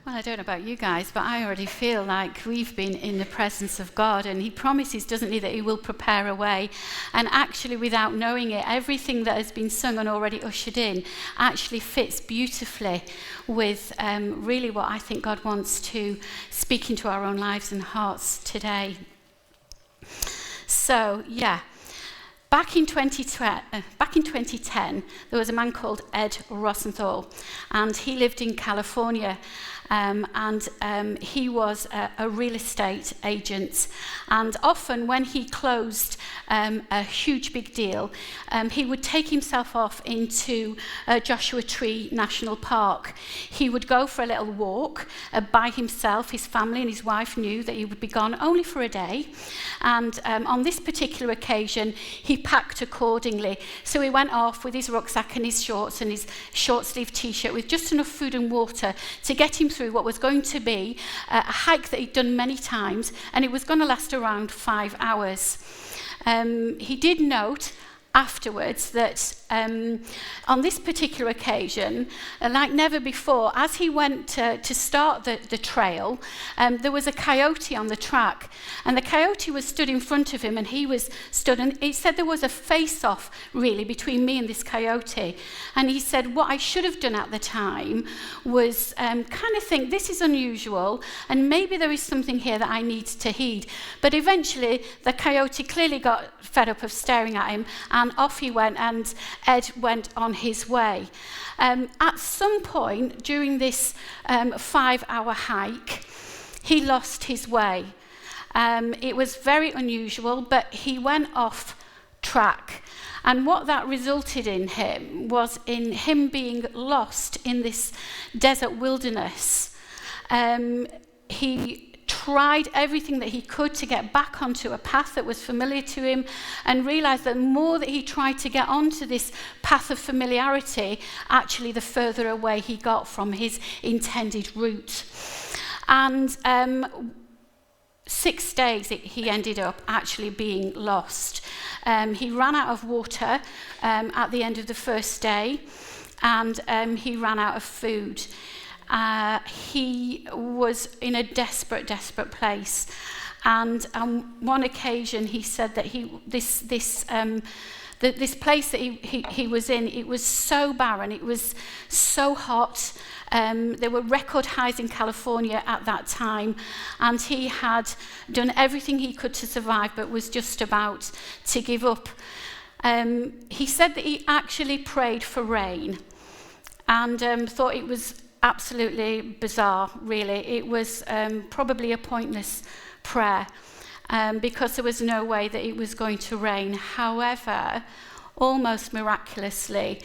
Well, I don't know about you guys, but I already feel like we've been in the presence of God, and he promises, doesn't he, that he will prepare a way. And actually, without knowing it, everything that has been sung and already ushered in actually fits beautifully with really what I think God wants to speak into our own lives and hearts today. So, yeah. Back in 2010, there was a man called Ed Rosenthal, and he lived in California, and he was a real estate agent. And often when he closed a huge big deal, he would take himself off into Joshua Tree National Park. He would go for a little walk by himself. His family and his wife knew that he would be gone only for a day. And on this particular occasion, he packed accordingly. So he went off with his rucksack and his shorts and his short-sleeve t-shirt with just enough food and water to get him through what was going to be a hike that he'd done many times, and it was going to last around 5 hours. He did note afterwards that on this particular occasion, like never before, as he went to start the trail, there was a coyote on the track, and the coyote was stood in front of him, and he was stood, and he said there was a face-off really between me and this coyote. And he said what I should have done at the time was kind of think, this is unusual, and maybe there is something here that I need to heed. But eventually the coyote clearly got fed up of staring at him, and off he went, and Ed went on his way. At some point during this 5-hour hike, he lost his way. It was very unusual, but he went off track. And what that resulted in him was in him being lost in this desert wilderness. He tried everything that he could to get back onto a path that was familiar to him, and realized that the more that he tried to get onto this path of familiarity, actually the further away he got from his intended route. And 6 days he ended up actually being lost. He ran out of water at the end of the first day, and he ran out of food. He was in a desperate place, and on one occasion he said that this place that he was in, it was so barren, it was so hot. There were record highs in California at that time, and he had done everything he could to survive, but was just about to give up. He said that he actually prayed for rain, and thought it was absolutely bizarre, really. It was probably a pointless prayer, because there was no way that it was going to rain. However, almost miraculously,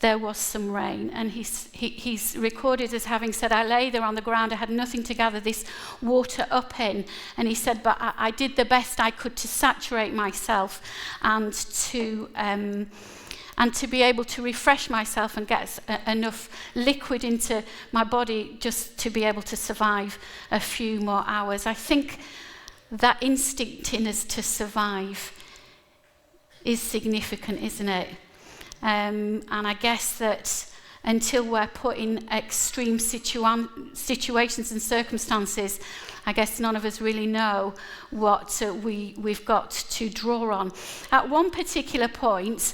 there was some rain, and he's recorded as having said, I lay there on the ground, I had nothing to gather this water up in, and he said, but I did the best I could to saturate myself and to be able to refresh myself and get enough liquid into my body just to be able to survive a few more hours. I think that instinct in us to survive is significant, isn't it? And I guess that until we're put in extreme situations and circumstances, I guess none of us really know what we've got to draw on. At one particular point,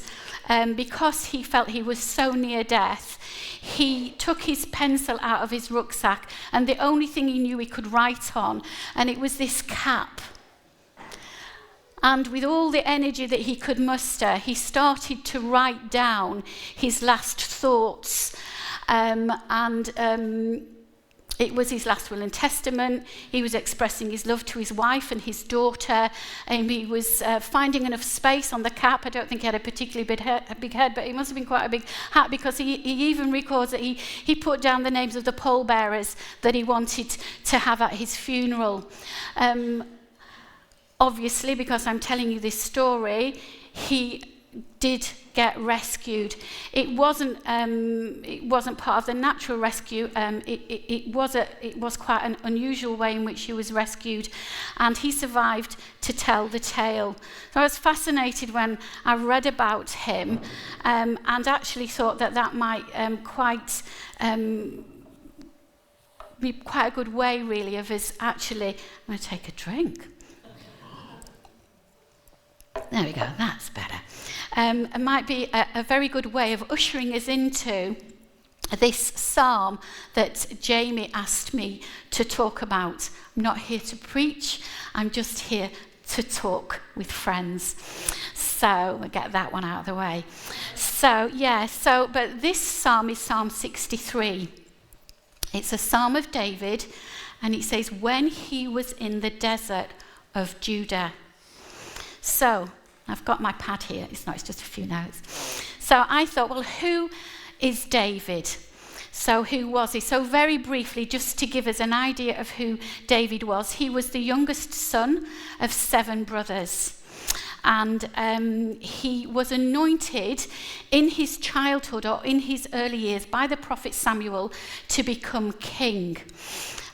because he felt he was so near death, he took his pencil out of his rucksack, and the only thing he knew he could write on, and it was this cap. And with all the energy that he could muster, he started to write down his last thoughts. It was his last will and testament. He was expressing his love to his wife and his daughter. And he was finding enough space on the cap. I don't think he had a particularly big head, but it must have been quite a big hat, because he even records that he put down the names of the pallbearers that he wanted to have at his funeral. Obviously, because I'm telling you this story, he did get rescued. It wasn't part of the natural rescue. It was quite an unusual way in which he was rescued, and he survived to tell the tale. So I was fascinated when I read about him, and actually thought that might quite quite a good way, really, of us actually... I'm going to take a drink. There we go, that's better. It might be a very good way of ushering us into this psalm that Jamie asked me to talk about. I'm not here to preach, I'm just here to talk with friends. So we'll get that one out of the way. But this psalm is Psalm 63. It's a psalm of David, and it says, when he was in the desert of Judah. So, I've got my pad here. It's just a few notes. So I thought, well, who is David? So who was he? So very briefly, just to give us an idea of who David was, he was the youngest son of 7 brothers. And he was anointed in his childhood or in his early years by the prophet Samuel to become king.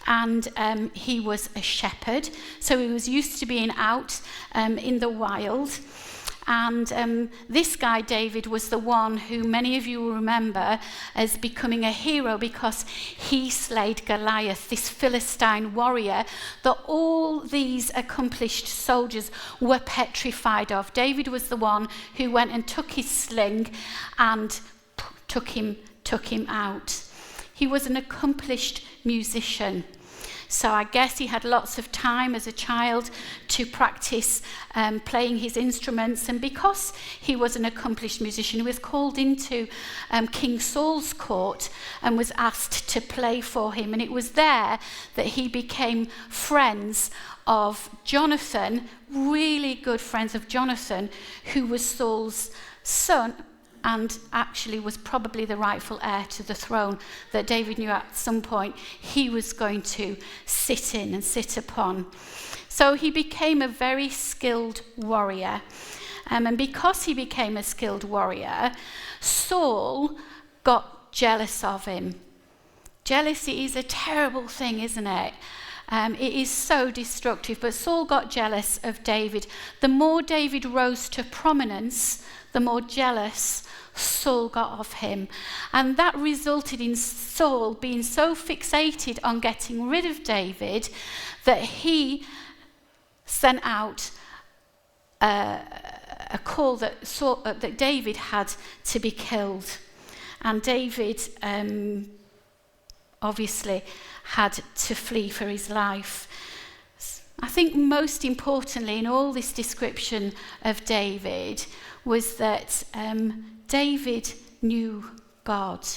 And he was a shepherd, so he was used to being out in the wild. And this guy, David, was the one who many of you will remember as becoming a hero because he slayed Goliath, this Philistine warrior that all these accomplished soldiers were petrified of. David was the one who went and took his sling and took him out. He was an accomplished musician. So I guess he had lots of time as a child to practice playing his instruments. And because he was an accomplished musician, he was called into King Saul's court and was asked to play for him. And it was there that he became friends of Jonathan, really good friends of Jonathan, who was Saul's son, and actually was probably the rightful heir to the throne that David knew at some point he was going to sit in and sit upon. So he became a very skilled warrior. And because he became a skilled warrior, Saul got jealous of him. Jealousy is a terrible thing, isn't it? It is so destructive. But Saul got jealous of David. The more David rose to prominence, the more jealous Saul got of him. And that resulted in Saul being so fixated on getting rid of David that he sent out a call that David had to be killed. And David obviously had to flee for his life. I think most importantly in all this description of David was that David knew God.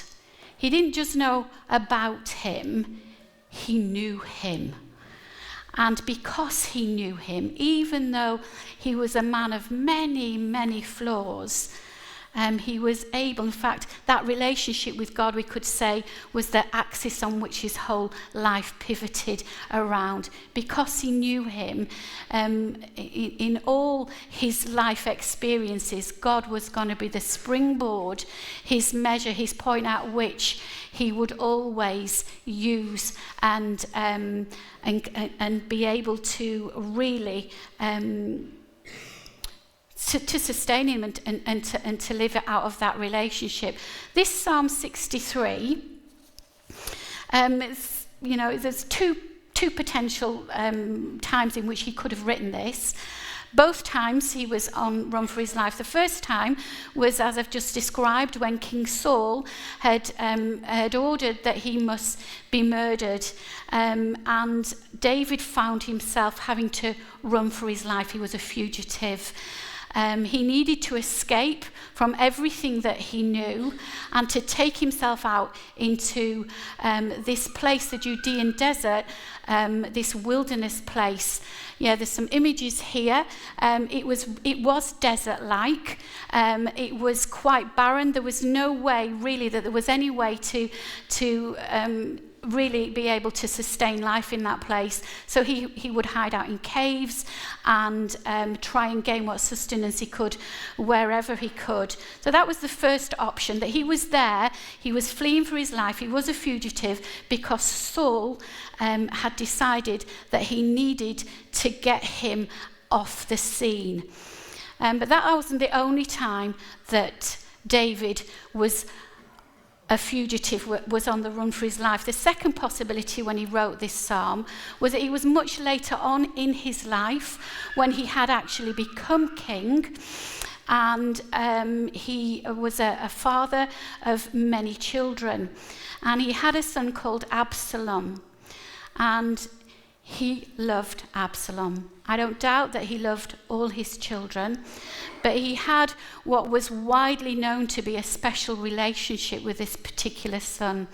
He didn't just know about him, he knew him. And because he knew him, even though he was a man of many, many flaws, he was able, in fact, that relationship with God, we could say, was the axis on which his whole life pivoted around. Because he knew him, in all his life experiences, God was going to be the springboard, his measure, his point at which he would always use and be able to really to sustain him and to live out of that relationship. This Psalm 63, there's two potential times in which he could have written this. Both times he was on run for his life. The first time was, as I've just described, when King Saul had ordered that he must be murdered, and David found himself having to run for his life. He was a fugitive. He needed to escape from everything that he knew and to take himself out into this place, the Judean desert, this wilderness place. Yeah, there's some images here. It was desert-like. It was quite barren. There was no way, really, that there was any way to really be able to sustain life in that place. So he would hide out in caves and try and gain what sustenance he could wherever he could. So that was the first option, that he was there, he was fleeing for his life, he was a fugitive because Saul had decided that he needed to get him off the scene. But that wasn't the only time that David was a fugitive was on the run for his life. The second possibility when he wrote this psalm was that he was much later on in his life when he had actually become king, and he was a father of many children, and he had a son called Absalom, and he loved Absalom. I don't doubt that he loved all his children, but he had what was widely known to be a special relationship with this particular son.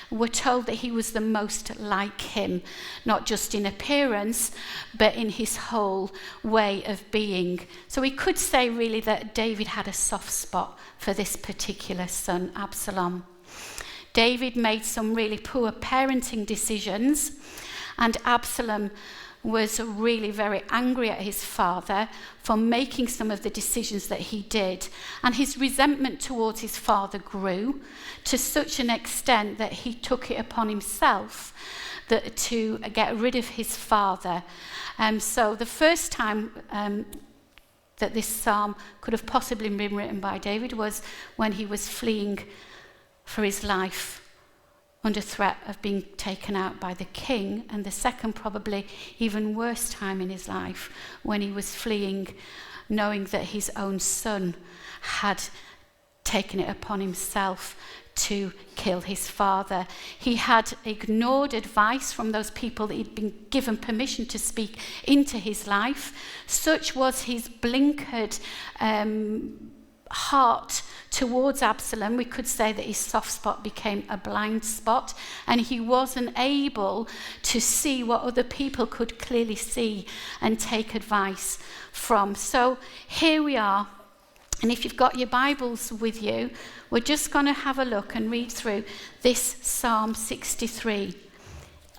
We're told that he was the most like him, not just in appearance, but in his whole way of being. So we could say really that David had a soft spot for this particular son, Absalom. David made some really poor parenting decisions, and Absalom was really very angry at his father for making some of the decisions that he did. And his resentment towards his father grew to such an extent that he took it upon himself to get rid of his father. So the first time that this psalm could have possibly been written by David was when he was fleeing for his life under threat of being taken out by the king, and the second probably even worse time in his life when he was fleeing knowing that his own son had taken it upon himself to kill his father. He had ignored advice from those people that he'd been given permission to speak into his life. Such was his blinkered heart towards Absalom. We could say that his soft spot became a blind spot, and he wasn't able to see what other people could clearly see and take advice from. So here we are, and if you've got your Bibles with you, we're just going to have a look and read through this Psalm 63.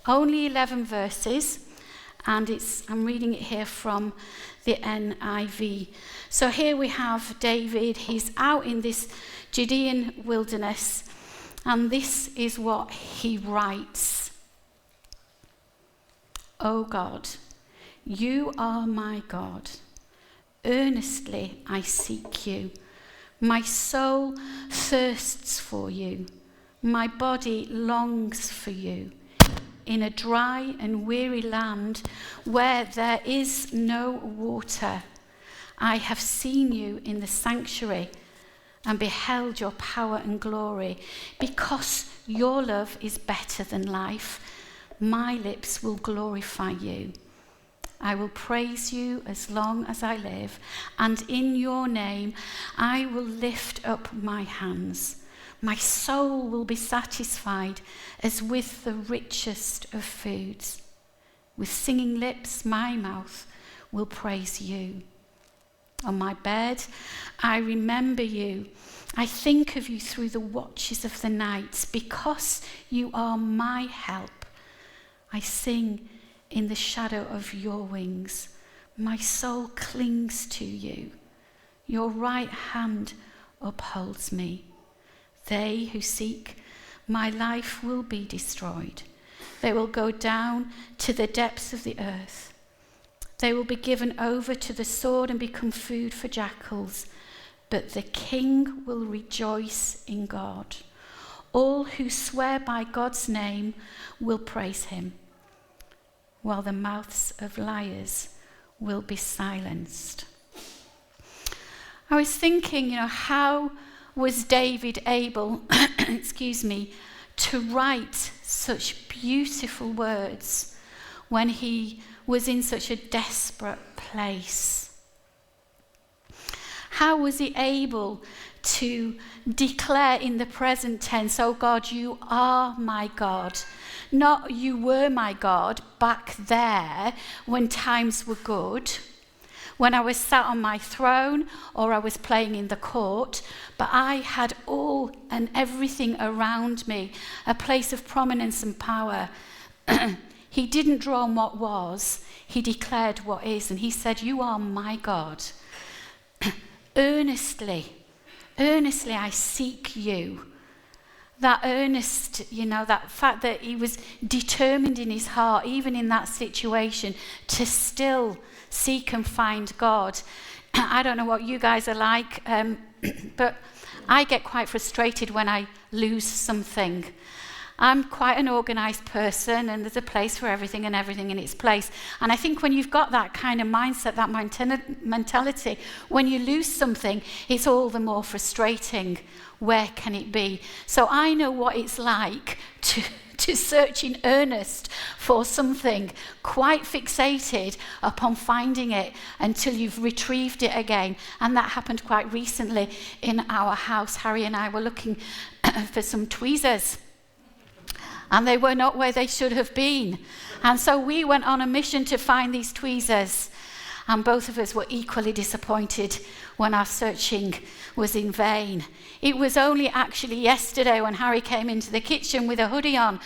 Only 11 verses, and I'm reading it here from the NIV. So here we have David. He's out in this Judean wilderness, and this is what he writes. O God, you are my God. Earnestly I seek you. My soul thirsts for you. My body longs for you. In a dry and weary land where there is no water. I have seen you in the sanctuary and beheld your power and glory. Because your love is better than life, my lips will glorify you. I will praise you as long as I live, and in your name I will lift up my hands. My soul will be satisfied as with the richest of foods. With singing lips, my mouth will praise you. On my bed, I remember you. I think of you through the watches of the night. Because you are my help, I sing in the shadow of your wings. My soul clings to you. Your right hand upholds me. They who seek my life will be destroyed. They will go down to the depths of the earth. They will be given over to the sword and become food for jackals. But the king will rejoice in God. All who swear by God's name will praise him, while the mouths of liars will be silenced. I was thinking, how was David able, to write such beautiful words when he was in such a desperate place? How was he able to declare in the present tense, oh God, you are my God? Not you were my God back there when times were good, when I was sat on my throne or I was playing in the court, but I had all and everything around me, a place of prominence and power. He didn't draw on what was, he declared what is, and he said, you are my God. Earnestly I seek you. That earnest, that fact that he was determined in his heart, even in that situation, to still seek and find God. I don't know what you guys are like. but I get quite frustrated when I lose something. I'm quite an organised person, and there's a place for everything and everything in its place. And I think when you've got that kind of mindset, that mentality, when you lose something, it's all the more frustrating. Where can it be? So I know what it's like to search in earnest for something, quite fixated upon finding it until you've retrieved it again. And that happened quite recently in our house. Harry and I were looking for some tweezers, and they were not where they should have been. And so we went on a mission to find these tweezers, and both of us were equally disappointed when our searching was in vain. It was only actually yesterday when Harry came into the kitchen with a hoodie on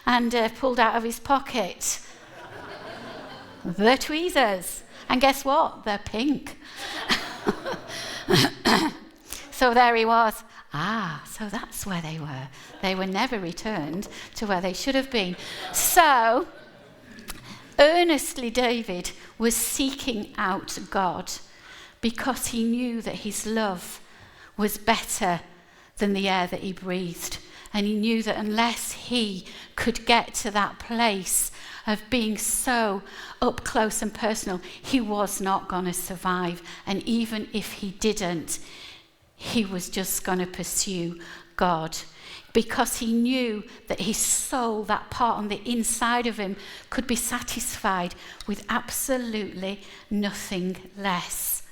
and pulled out of his pocket the tweezers. And guess what? They're pink. So there he was. So that's where they were. They were never returned to where they should have been. So, earnestly David was seeking out God because he knew that his love was better than the air that he breathed. And he knew that unless he could get to that place of being so up close and personal, he was not going to survive. And even if he didn't, he was just going to pursue God, because he knew that his soul, that part on the inside of him, could be satisfied with absolutely nothing less.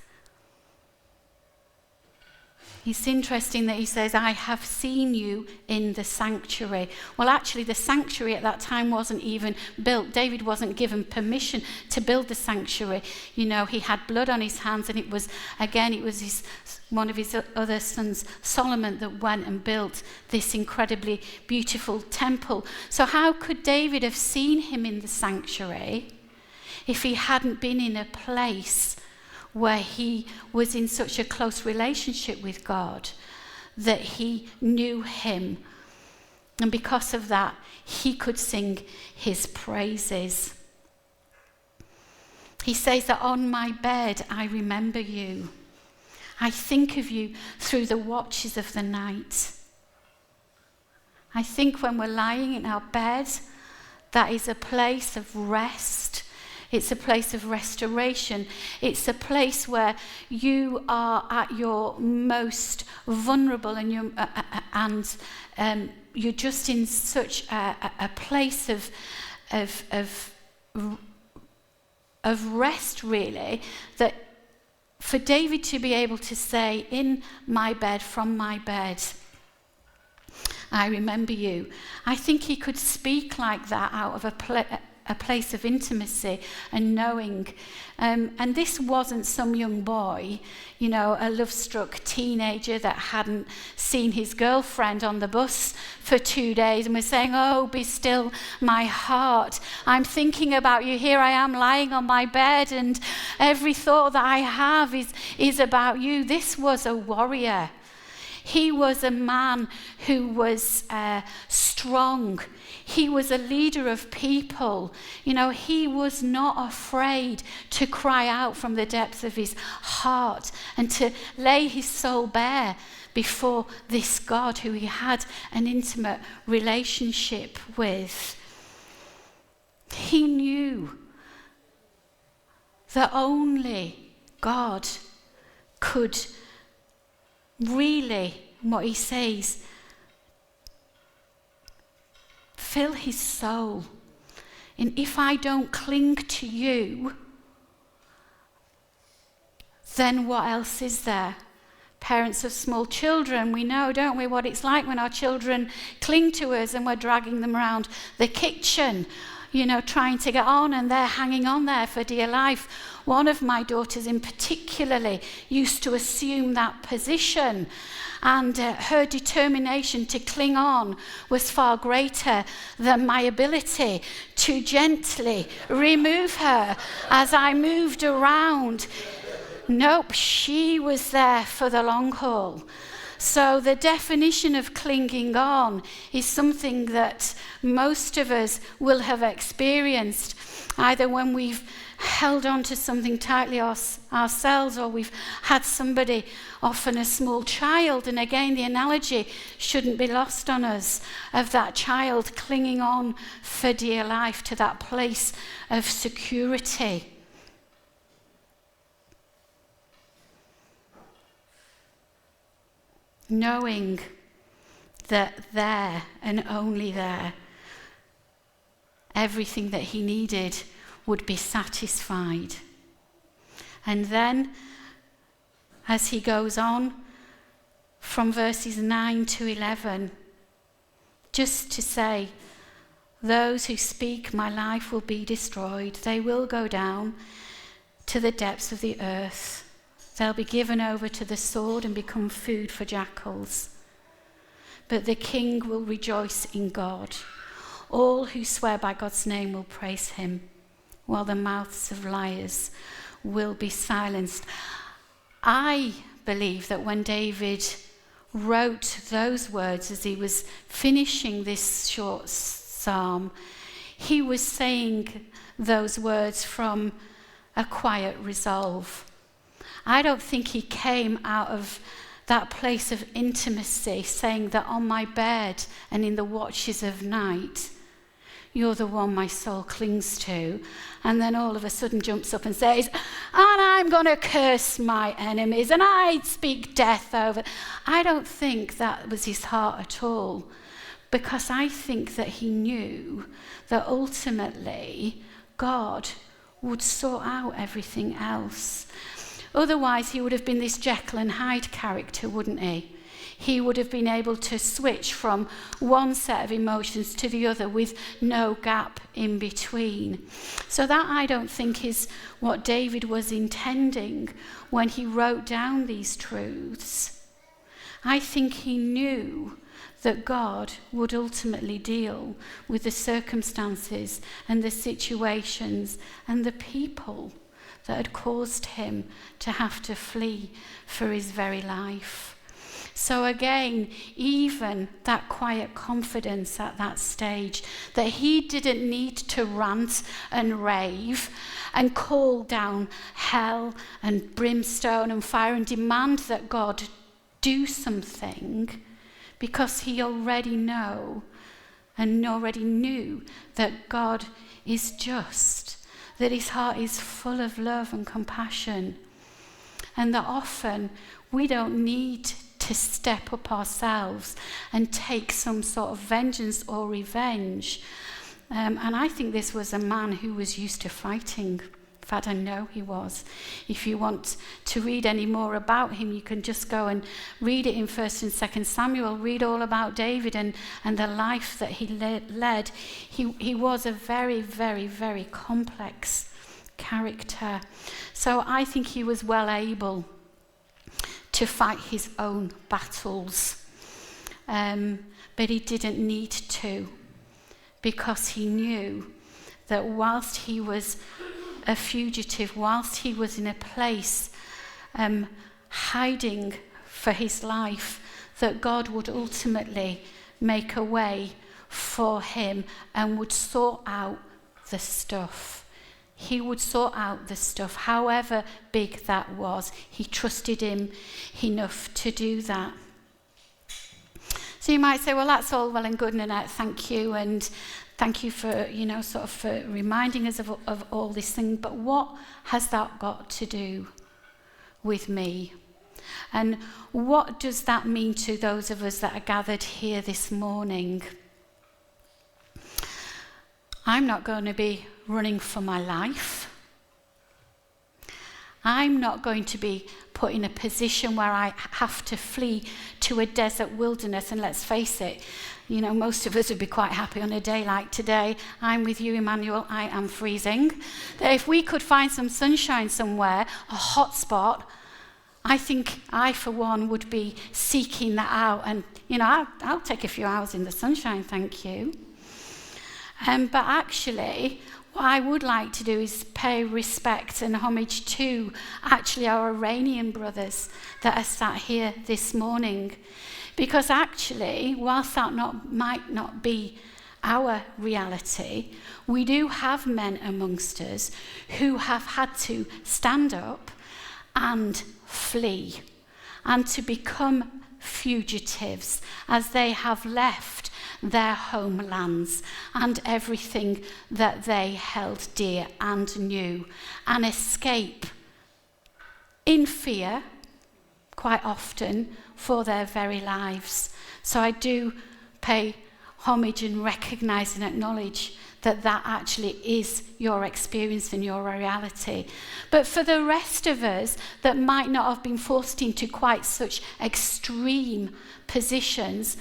It's interesting that he says, I have seen you in the sanctuary. Well, actually, the sanctuary at that time wasn't even built. David wasn't given permission to build the sanctuary. You know, he had blood on his hands, and it was one of his other sons, Solomon, that went and built this incredibly beautiful temple. So how could David have seen him in the sanctuary if he hadn't been in a place where he was in such a close relationship with God that he knew him? And because of that, he could sing his praises. He says that on my bed, I remember you. I think of you through the watches of the night. I think when we're lying in our bed, that is a place of rest. It's a place of restoration. It's a place where you are at your most vulnerable, and you're just in such a place of rest, really, that for David to be able to say, in my bed, from my bed, I remember you. I think he could speak like that out of a place of intimacy and knowing. And this wasn't some young boy, you know, a love-struck teenager that hadn't seen his girlfriend on the bus for 2 days and was saying, oh, be still my heart. I'm thinking about you. Here I am lying on my bed, and every thought that I have is about you. This was a warrior. He was a man who was strong. He was a leader of people. You know, he was not afraid to cry out from the depths of his heart and to lay his soul bare before this God who he had an intimate relationship with. He knew that only God could really, what he says, fill his soul. And if I don't cling to you, then what else is there? Parents of small children, we know, don't we, what it's like when our children cling to us and we're dragging them around the kitchen, you know, trying to get on, and they're hanging on there for dear life. One of my daughters in particularly used to assume that position, and her determination to cling on was far greater than my ability to gently remove her as I moved around. Nope, she was there for the long haul. So the definition of clinging on is something that most of us will have experienced, either when we've held on to something tightly ourselves, or we've had somebody, often a small child. And again, the analogy shouldn't be lost on us of that child clinging on for dear life to that place of security. Knowing that there and only there, everything that he needed would be satisfied. And then, as he goes on from verses 9 to 11, just to say, those who speak my life will be destroyed. They will go down to the depths of the earth. They'll be given over to the sword and become food for jackals. But the king will rejoice in God. All who swear by God's name will praise him, while the mouths of liars will be silenced. I believe that when David wrote those words as he was finishing this short psalm, he was saying those words from a quiet resolve. I don't think he came out of that place of intimacy saying that on my bed and in the watches of night, you're the one my soul clings to, and then all of a sudden jumps up and says, and I'm going to curse my enemies, and I speak death over. I don't think that was his heart at all, because I think that he knew that ultimately God would sort out everything else. Otherwise, he would have been this Jekyll and Hyde character, wouldn't he? He would have been able to switch from one set of emotions to the other with no gap in between. So that, I don't think, is what David was intending when he wrote down these truths. I think he knew that God would ultimately deal with the circumstances and the situations and the people that had caused him to have to flee for his very life. So again, even that quiet confidence at that stage, that he didn't need to rant and rave and call down hell and brimstone and fire and demand that God do something, because he already knew that God is just, that his heart is full of love and compassion, and that often we don't need to step up ourselves and take some sort of vengeance or revenge. And I think this was a man who was used to fighting. In fact, I know he was. If you want to read any more about him, you can just go and read it in 1st and 2nd Samuel. Read all about David and the life that he led. He was a very, very, very complex character. So I think he was well able to fight his own battles. But he didn't need to, because he knew that whilst he was a fugitive, whilst he was in a place hiding for his life, that God would ultimately make a way for him and would sort out the stuff. He would sort out the stuff, however big that was. He trusted him enough to do that. So you might say, well, that's all well and good, Nanette, thank you. And thank you for, for reminding us of all this thing. But what has that got to do with me? And what does that mean to those of us that are gathered here this morning? I'm not going to be running for my life. I'm not going to be put in a position where I have to flee to a desert wilderness. And let's face it, most of us would be quite happy on a day like today. I'm with you, Emmanuel. I am freezing. If we could find some sunshine somewhere, a hot spot, I think I, for one, would be seeking that out. And, I'll take a few hours in the sunshine, thank you. But actually, what I would like to do is pay respect and homage to actually our Iranian brothers that are sat here this morning. Because actually, whilst that might not be our reality, we do have men amongst us who have had to stand up and flee and to become fugitives as they have left their homelands and everything that they held dear and knew, and escape in fear quite often for their very lives. So I do pay homage and recognize and acknowledge that that actually is your experience and your reality. But for the rest of us that might not have been forced into quite such extreme positions,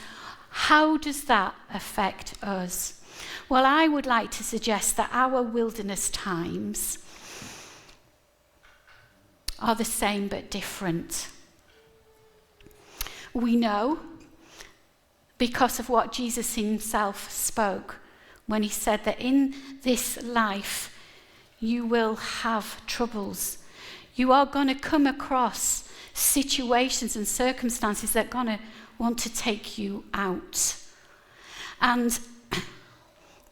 how does that affect us? Well, I would like to suggest that our wilderness times are the same but different. We know, because of what Jesus himself spoke when he said that in this life you will have troubles. You are going to come across situations and circumstances that are going to want to take you out. And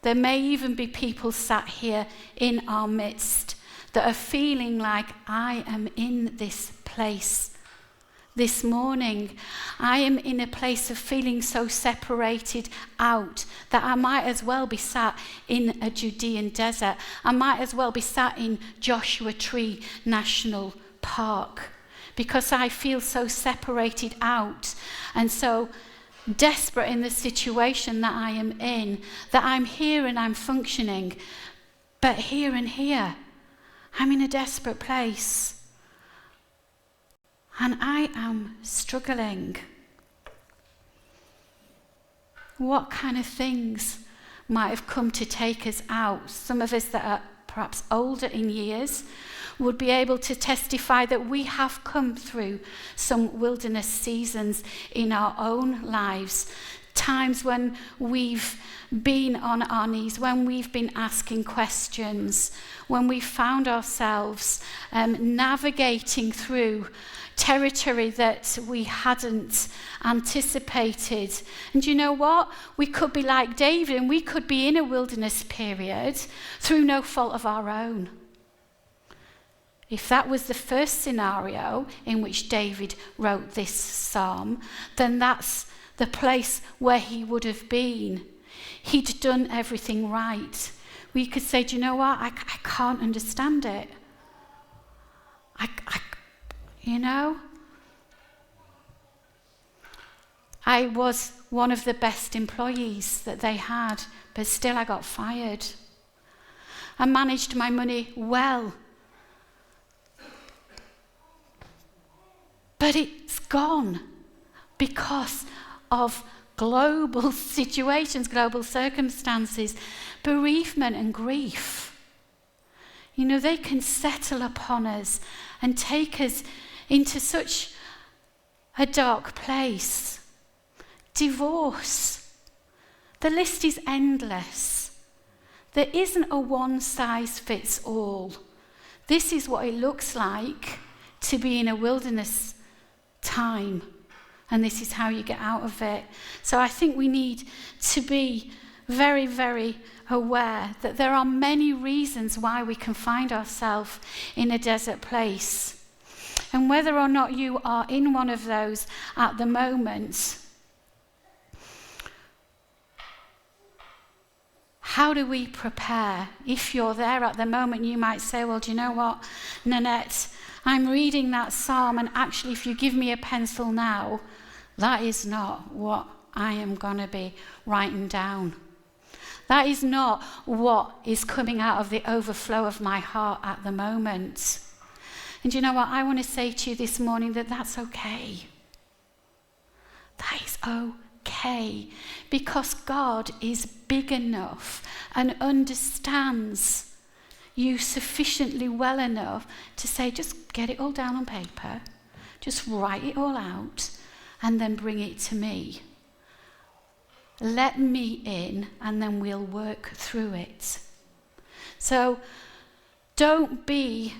there may even be people sat here in our midst that are feeling like, I am in this place. This morning, I am in a place of feeling so separated out that I might as well be sat in a Judean desert. I might as well be sat in Joshua Tree National Park because I feel so separated out and so desperate in the situation that I am in, that I'm here and I'm functioning, but here and here, I'm in a desperate place. And I am struggling. What kind of things might have come to take us out? Some of us that are perhaps older in years would be able to testify that we have come through some wilderness seasons in our own lives. Times when we've been on our knees, when we've been asking questions, when we found ourselves navigating through territory that we hadn't anticipated. And you know what? We could be like David, and we could be in a wilderness period through no fault of our own. If that was the first scenario in which David wrote this psalm, then that's the place where he would have been. He'd done everything right. We could say, do you know what? I can't understand it. I was one of the best employees that they had, but still I got fired. I managed my money well, but it's gone because of global situations, global circumstances, bereavement and grief. They can settle upon us and take us into such a dark place. Divorce. The list is endless. There isn't a one-size-fits-all. This is what it looks like to be in a wilderness time, and this is how you get out of it. So I think we need to be very, very aware that there are many reasons why we can find ourselves in a desert place. And whether or not you are in one of those at the moment, how do we prepare? If you're there at the moment, you might say, well, do you know what, Nanette, I'm reading that psalm, and actually if you give me a pencil now, that is not what I am going to be writing down. That is not what is coming out of the overflow of my heart at the moment. And you know what? I want to say to you this morning that that's okay. That is okay. Because God is big enough and understands you sufficiently well enough to say, just get it all down on paper. Just write it all out and then bring it to me. Let me in, and then we'll work through it. So don't be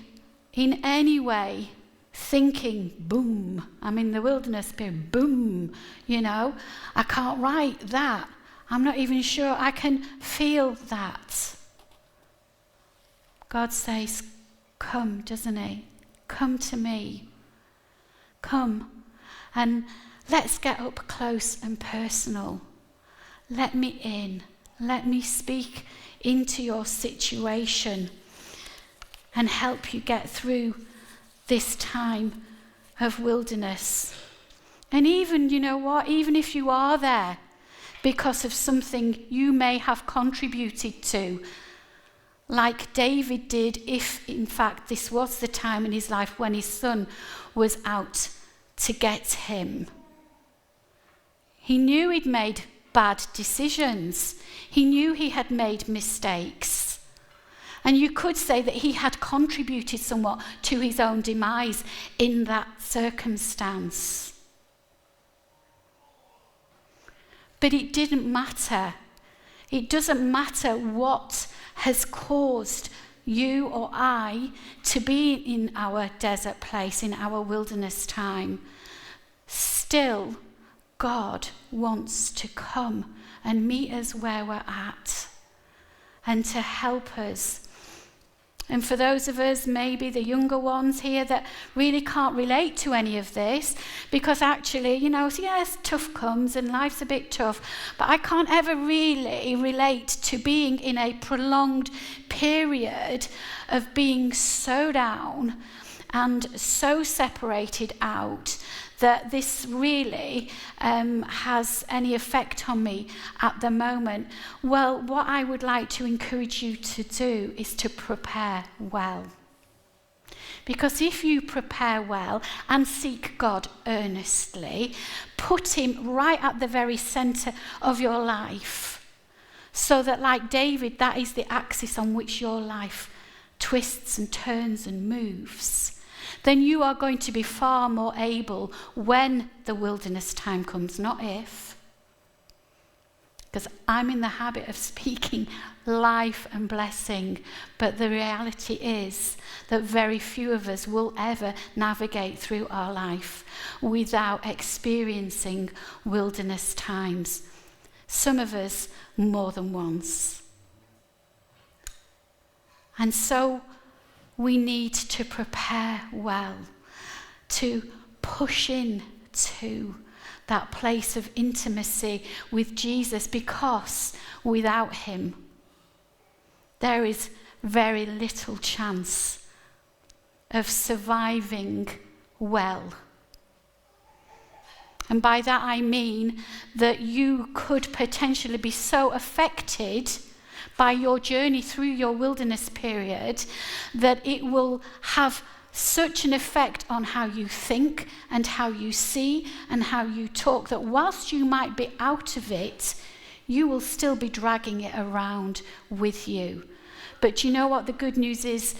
in any way thinking, boom, I'm in the wilderness period, boom, I can't write that. I'm not even sure I can feel that. God says, come, doesn't he? Come to me. Come and let's get up close and personal. Let me in. Let me speak into your situation and help you get through this time of wilderness. And even, even if you are there because of something you may have contributed to, like David did, if in fact this was the time in his life when his son was out to get him. He knew he'd made bad decisions. He knew he had made mistakes. And you could say that he had contributed somewhat to his own demise in that circumstance. But it didn't matter. It doesn't matter what has caused you or I to be in our desert place, in our wilderness time. Still, God wants to come and meet us where we're at and to help us. And for those of us, maybe the younger ones here that really can't relate to any of this, because actually, yes, tough comes and life's a bit tough, but I can't ever really relate to being in a prolonged period of being so down and so separated out that this really has any effect on me at the moment. Well, what I would like to encourage you to do is to prepare well. Because if you prepare well and seek God earnestly, put him right at the very centre of your life, so that like David, that is the axis on which your life twists and turns and moves, then you are going to be far more able when the wilderness time comes, not if. Because I'm in the habit of speaking life and blessing, but the reality is that very few of us will ever navigate through our life without experiencing wilderness times. Some of us more than once. And so we need to prepare well, to push in to that place of intimacy with Jesus, because without him, there is very little chance of surviving well. And by that I mean that you could potentially be so affected by your journey through your wilderness period that it will have such an effect on how you think and how you see and how you talk, that whilst you might be out of it, you will still be dragging it around with you. But you know what the good news is?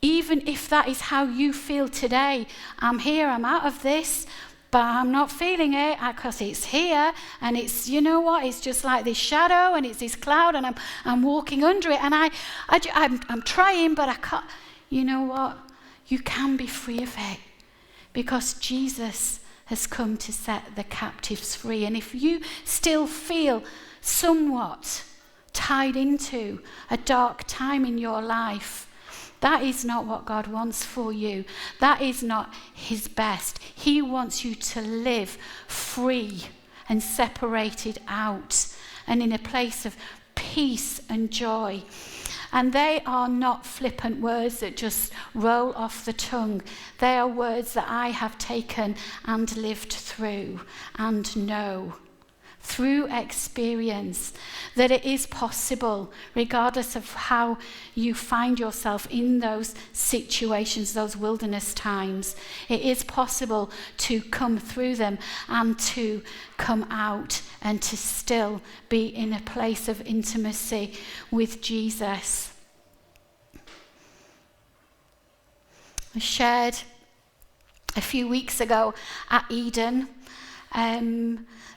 Even if that is how you feel today, I'm here, I'm out of this, but I'm not feeling it because it's here, and it's, it's just like this shadow and it's this cloud, and I'm walking under it, and I'm trying, but I can't. You know what? You can be free of it because Jesus has come to set the captives free. And if you still feel somewhat tied into a dark time in your life, that is not what God wants for you. That is not his best. He wants you to live free and separated out and in a place of peace and joy. And they are not flippant words that just roll off the tongue. They are words that I have taken and lived through and know through experience that it is possible, regardless of how you find yourself in those situations, those wilderness times, it is possible to come through them and to come out and to still be in a place of intimacy with Jesus. I shared a few weeks ago at Eden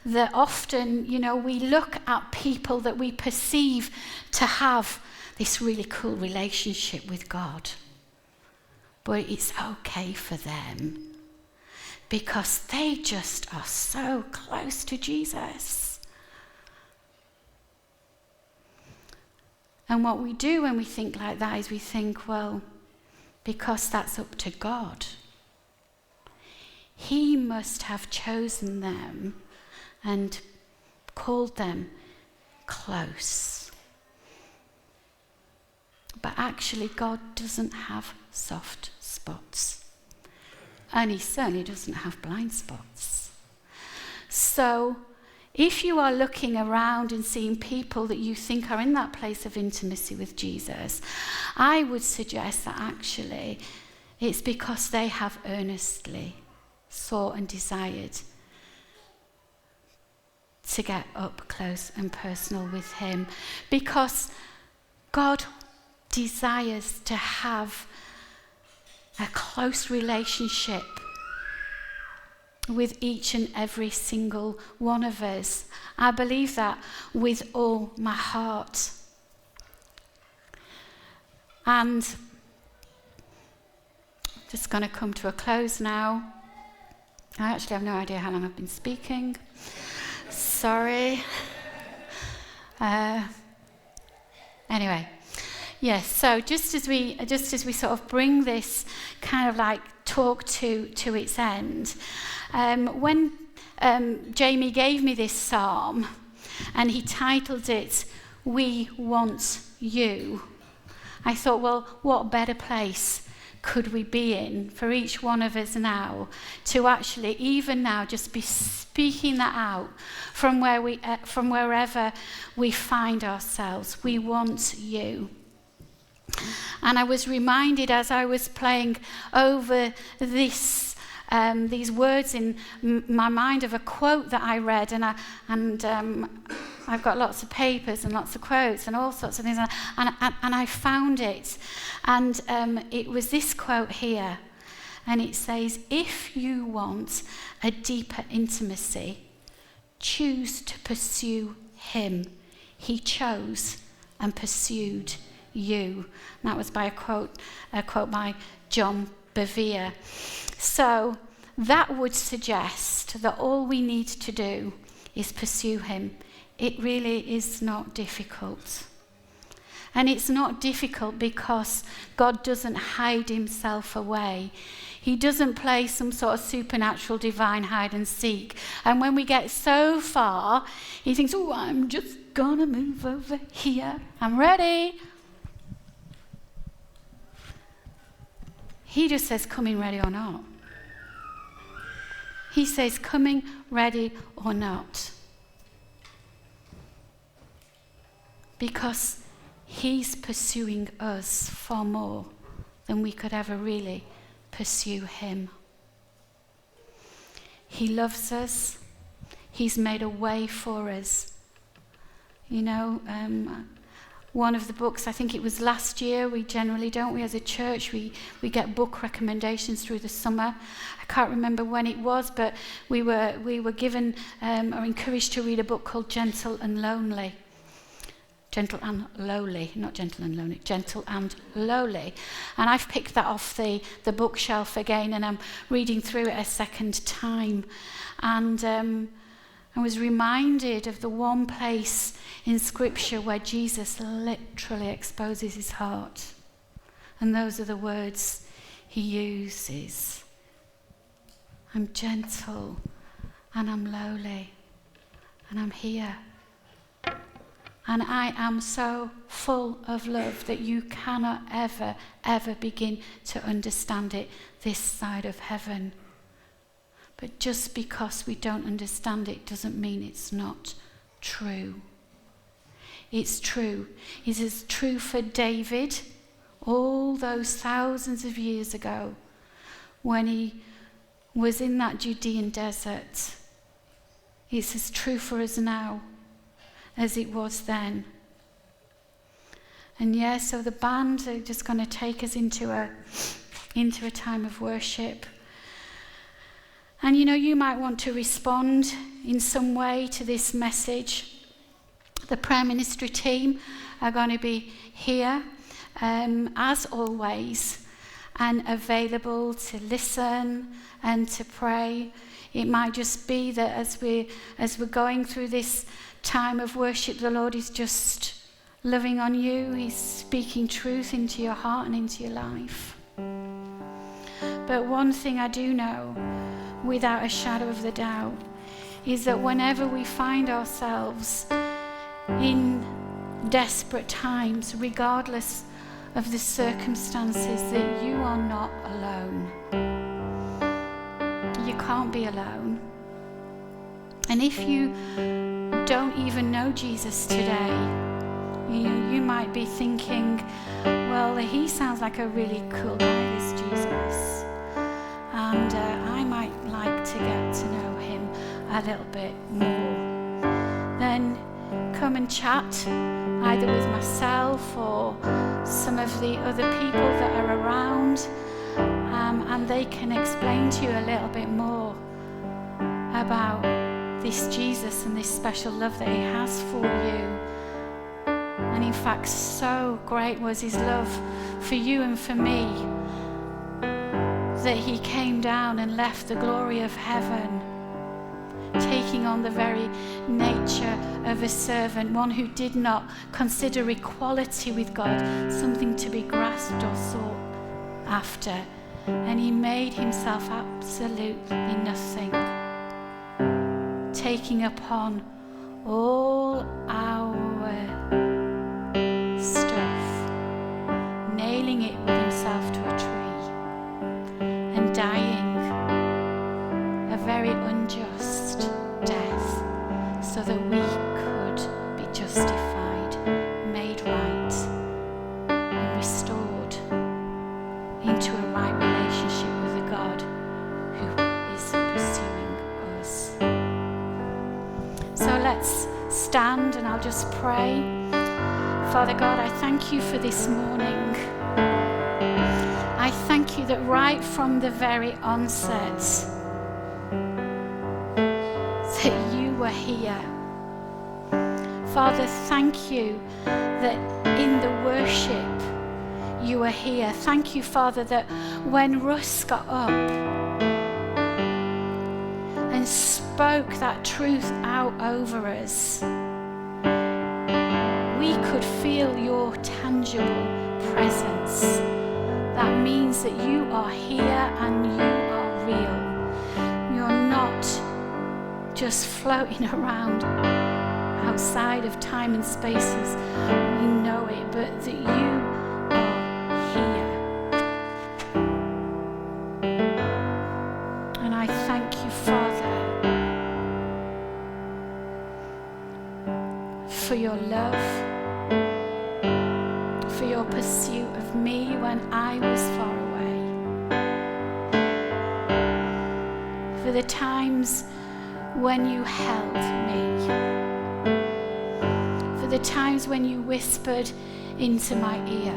that often, we look at people that we perceive to have this really cool relationship with God. But it's okay for them because they just are so close to Jesus. And what we do when we think like that is we think, well, because that's up to God, he must have chosen them and called them close. But actually, God doesn't have soft spots. And he certainly doesn't have blind spots. So, if you are looking around and seeing people that you think are in that place of intimacy with Jesus, I would suggest that actually it's because they have earnestly sought and desired to get up close and personal with him. Because God desires to have a close relationship with each and every single one of us. I believe that with all my heart. And just going to come to a close now. I actually have no idea how long I've been speaking. Sorry. Anyway, yes. So just as we sort of bring this kind of like talk to its end, when Jamie gave me this psalm, and he titled it "We Want You," I thought, well, what better place could we be in for each one of us now to actually, even now, just be speaking that out from wherever we find ourselves. We want you. And I was reminded as I was playing over these words in my mind of a quote that I read, and I've got lots of papers and lots of quotes and all sorts of things, and I found it, and it was this quote here, and it says, "If you want a deeper intimacy, choose to pursue him. He chose and pursued you." And that was by a quote by John Bevere. So that would suggest that all we need to do is pursue him. It really is not difficult. And it's not difficult because God doesn't hide himself away. He doesn't play some sort of supernatural divine hide and seek. And when we get so far, he thinks, "Oh, I'm just gonna move over here. I'm ready." He just says, "Coming ready or not." He says, "Coming ready or not." Because he's pursuing us far more than we could ever really pursue him. He loves us. He's made a way for us. You know, one of the books, I think it was last year, we generally don't, we as a church, we get book recommendations through the summer. I can't remember when it was, but we were given or encouraged to read a book called Gentle and Lonely. Gentle and Lowly, not Gentle and Lonely, Gentle and Lowly. And I've picked that off the bookshelf again, and I'm reading through it a second time. And I was reminded of the one place in Scripture where Jesus literally exposes his heart. And those are the words he uses. "I'm gentle and I'm lowly and I'm here. And I am so full of love that you cannot ever, ever begin to understand it this side of heaven." But just because we don't understand it doesn't mean it's not true. It's true. It is true for David all those thousands of years ago when he was in that Judean desert. It's as true for us now as it was then. And yeah, so the band are just going to take us into a time of worship. And you know, you might want to respond in some way to this message. The prayer ministry team are going to be here, as always, and available to listen and to pray. It might just be that as we're going through this time of worship, the Lord is just loving on you. He's speaking truth into your heart and into your life. But one thing I do know, without a shadow of the doubt, is that whenever we find ourselves in desperate times, regardless of the circumstances, that you are not alone. You can't be alone. And if you don't even know Jesus today, you might be thinking, well, he sounds like a really cool guy, this Jesus. And I might like to get to know him a little bit more. Then come and chat, either with myself or some of the other people that are around, and they can explain to you a little bit more about this Jesus and this special love that he has for you. And in fact, so great was his love for you and for me that he came down and left the glory of heaven, taking on the very nature of a servant, one who did not consider equality with God something to be grasped or sought after. And he made himself absolutely nothing, taking upon all our stuff, nailing it with himself to a tree, and dying a very unjust death so that we could be justified, made right, and restored into a right relationship with a God who is pursuing us. So let's stand and I'll just pray. Father God, I thank you for this morning. I thank you that right from the very onset that you were here. Father, thank you that in the worship you were here. Thank you, Father, that when Russ got up and spoke that truth out over us, we could feel your tangible presence. That means that you are here and you are real. You're not just floating around outside of time and spaces. We know it, but that you are here. And I thank you, Father, for your love, for your pursuit of me when I was far away, for the times when you held me, for the times when you whispered into my ear,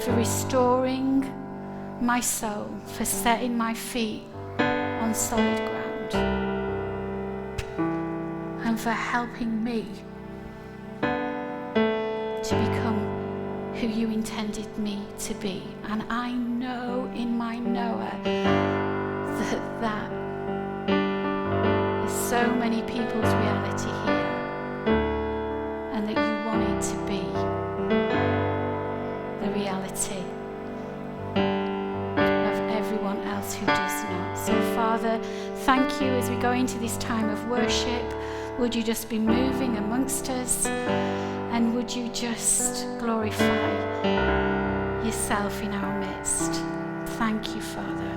for restoring my soul, for setting my feet on solid ground, and for helping me to become who you intended me to be. And I know in my knower that is so many people's reality here, and that you want it to be the reality of everyone else who does not. So Father, thank you as we go into this time of worship. Would you just be moving amongst us, and would you just glorify yourself in our midst. Thank you, Father.